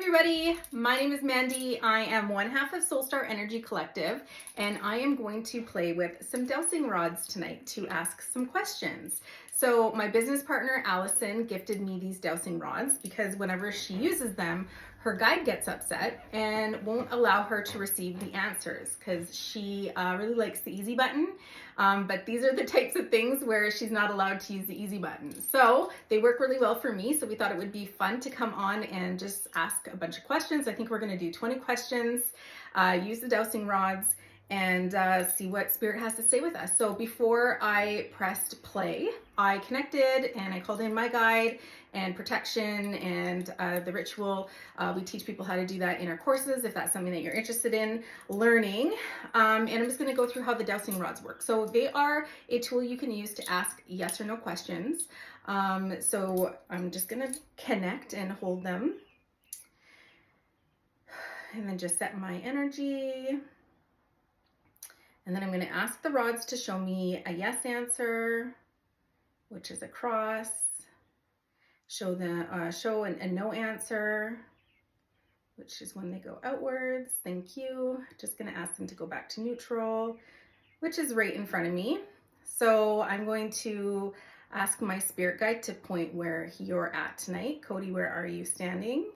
everybody, my name is Mandy. I am one half of Soul Star Energy Collective, and I am going to play with some dowsing rods tonight to ask some questions. So my business partner Allison gifted me these dowsing rods because whenever she uses them, her guide gets upset and won't allow her to receive the answers because she really likes the easy button. But these are the types of things where she's not allowed to use the easy button. So they work really well for me. So we thought it would be fun to come on and just ask a bunch of questions. I think we're going to do 20 questions, use the dowsing rods, and see what Spirit has to say with us. So before I pressed play, I connected and I called in my guide and protection and the ritual. We teach people how to do that in our courses if that's something that you're interested in learning. And I'm just going to go through how the dowsing rods work. So they are a tool you can use to ask yes or no questions. So I'm just going to connect and hold them. And then just set my energy. And then I'm going to ask the rods to show me a yes answer, which is a cross. Show a no answer, which is when they go outwards. Thank you. Just going to ask them to go back to neutral, which is right in front of me. So I'm going to ask my spirit guide to point where you're at tonight. Cody, where are you standing?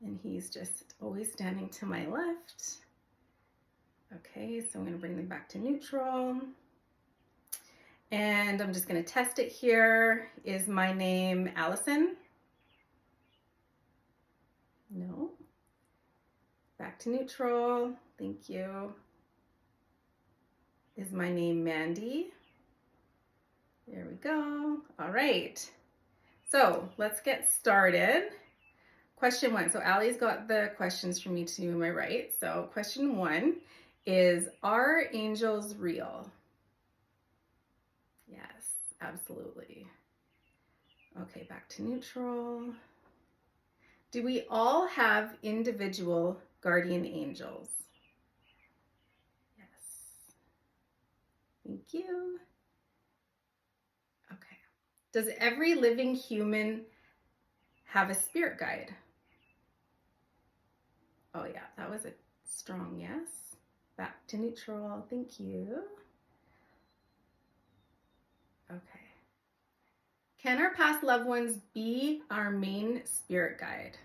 And he's just always standing to my left. Okay, so I'm going to bring them back to neutral. And I'm just going to test it here. Is my name Allison? No. Back to neutral. Thank you. Is my name Mandy? There we go. All right. So let's get started. Question 1. So Allie's got the questions for me to my right. So question 1 is, are angels real? Yes, absolutely. Okay, back to neutral. Do we all have individual guardian angels? Yes. Thank you. Okay. Does every living human have a spirit guide? Oh yeah, that was a strong yes. Back to neutral. Thank you. Okay. Can our past loved ones be our main spirit guide?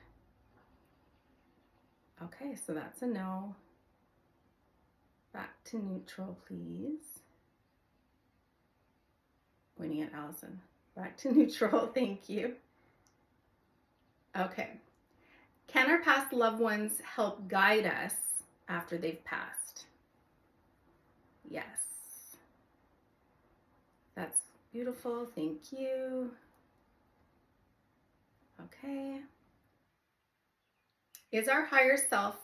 Okay, so that's a no. Back to neutral, please. Pointing at Allison. Back to neutral, thank you. Okay. Can our past loved ones help guide us after they've passed? Yes. That's beautiful, thank you. Okay. Is our higher self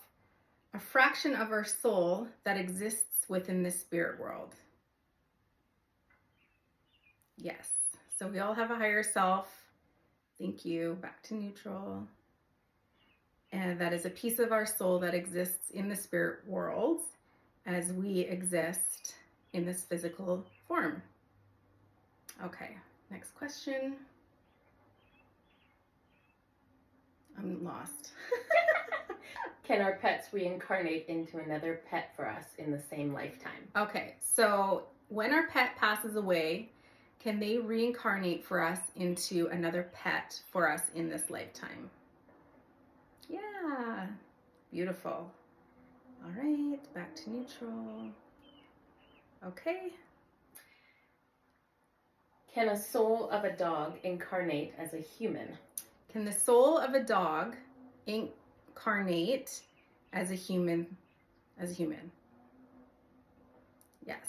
a fraction of our soul that exists within the spirit world? Yes. So we all have a higher self. Thank you. Back to neutral. And that is a piece of our soul that exists in the spirit world as we exist in this physical form. Okay, next question. I'm lost. Can our pets reincarnate into another pet for us in the same lifetime? Okay, so when our pet passes away, can they reincarnate for us into another pet for us in this lifetime? Yeah, beautiful. All right, back to neutral. Okay. Can a soul of a dog incarnate as a human? Can the soul of a dog incarnate as a human? Yes.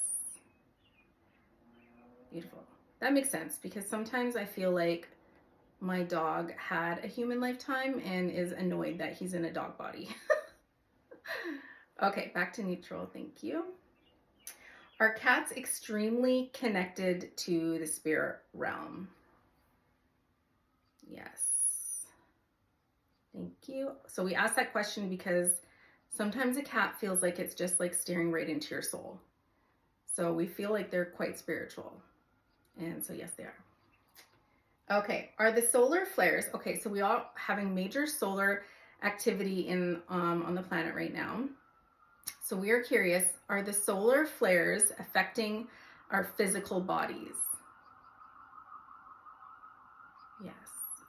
Beautiful. That makes sense because sometimes I feel like my dog had a human lifetime and is annoyed that he's in a dog body. Okay, back to neutral. Thank you. Are cats extremely connected to the spirit realm? Yes. Thank you. So we asked that question because sometimes a cat feels like it's just like staring right into your soul. So we feel like they're quite spiritual. And so yes, they are. Okay, are the solar flares, okay, so we are having major solar activity in on the planet right now. So we are curious, are the solar flares affecting our physical bodies? Yes.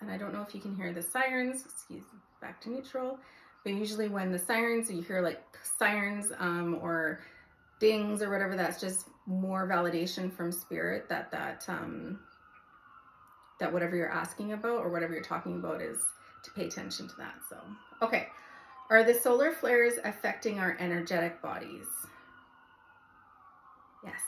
And I don't know if you can hear the sirens. Excuse me, back to neutral. But usually when the sirens, you hear like sirens or dings or whatever, that's just more validation from spirit that whatever you're asking about or whatever you're talking about is to pay attention to that. So, okay. Are the solar flares affecting our energetic bodies? Yes.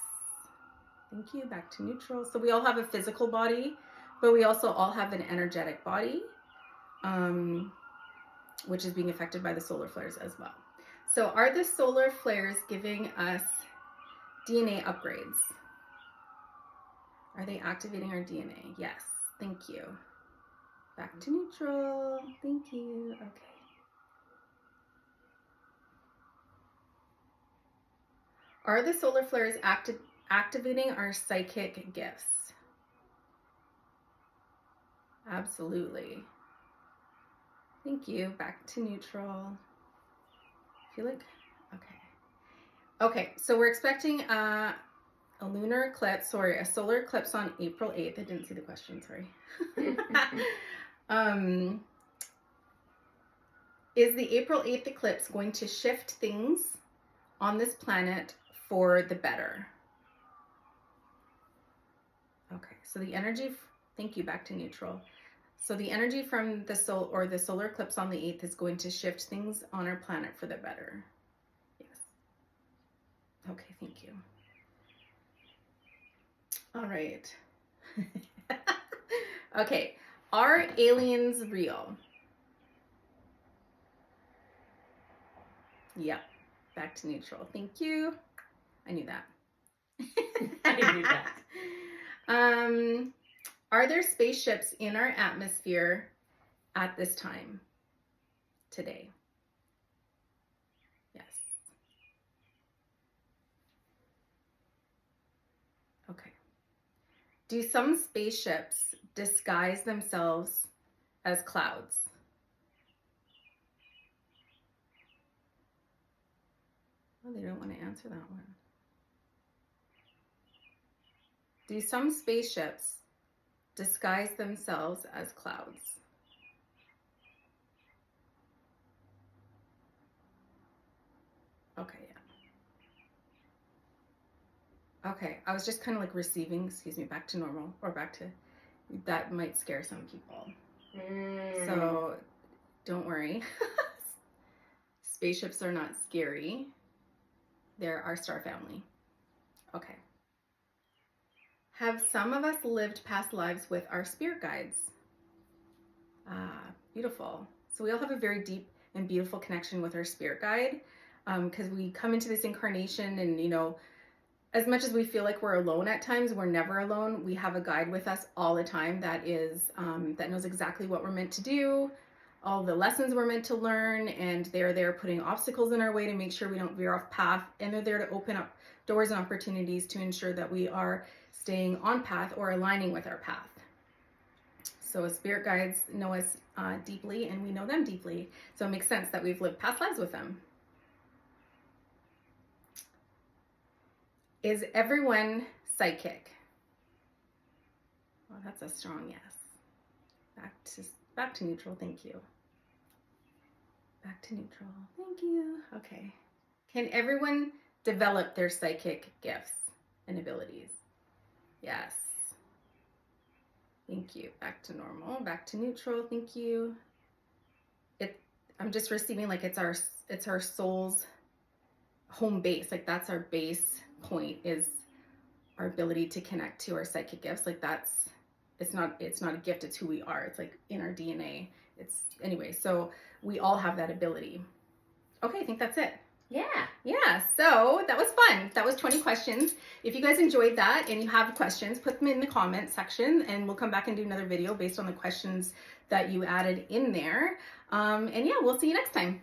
Thank you. Back to neutral. So we all have a physical body, but we also all have an energetic body, which is being affected by the solar flares as well. So are the solar flares giving us DNA upgrades? Are they activating our DNA? Yes. Thank you. Back to neutral. Thank you. Okay. Are the solar flares activating our psychic gifts? Absolutely. Thank you. Back to neutral. Feel like, okay. Okay, so we're expecting a lunar eclipse, sorry, a solar eclipse on April 8th. I didn't see the question, sorry. Is the April 8th eclipse going to shift things on this planet for the better? Okay, so the energy, thank you, back to neutral. So the energy from the solar eclipse on the 8th is going to shift things on our planet for the better. Yes. Okay, thank you. All right. Okay, are aliens real? Yep. Back to neutral. Thank you. I knew that. I knew that. Are there spaceships in our atmosphere at this time today? Yes. Okay. Do some spaceships disguise themselves as clouds? Oh, they don't want to answer that one. Do some spaceships disguise themselves as clouds? Okay, yeah. Okay, I was just kind of like receiving, excuse me, back to normal or back to, that might scare some people. So don't worry. Spaceships are not scary. They're our star family. Okay. Have some of us lived past lives with our spirit guides? Ah, beautiful. So we all have a very deep and beautiful connection with our spirit guide, because we come into this incarnation and, you know, as much as we feel like we're alone at times, we're never alone. We have a guide with us all the time that is that knows exactly what we're meant to do, all the lessons we're meant to learn, and they're there putting obstacles in our way to make sure we don't veer off path, and they're there to open up doors and opportunities to ensure that we are staying on path or aligning with our path. So spirit guides know us deeply, and we know them deeply, so it makes sense that we've lived past lives with them. Is everyone psychic? Well, that's a strong yes. Back to neutral, thank you. Back to neutral, thank you. Okay. Can everyone develop their psychic gifts and abilities? Yes. Thank you. Back to normal, back to neutral, thank you. I'm just receiving like it's our soul's home base, like that's our base point, is our ability to connect to our psychic gifts. Like that's, it's not a gift, it's who we are. It's like in our DNA. It's anyway, so we all have that ability. Okay, I think that's it. Yeah, so that was fun. That was 20 questions. If you guys enjoyed that and you have questions, put them in the comment section and we'll come back and do another video based on the questions that you added in there. And yeah, we'll see you next time.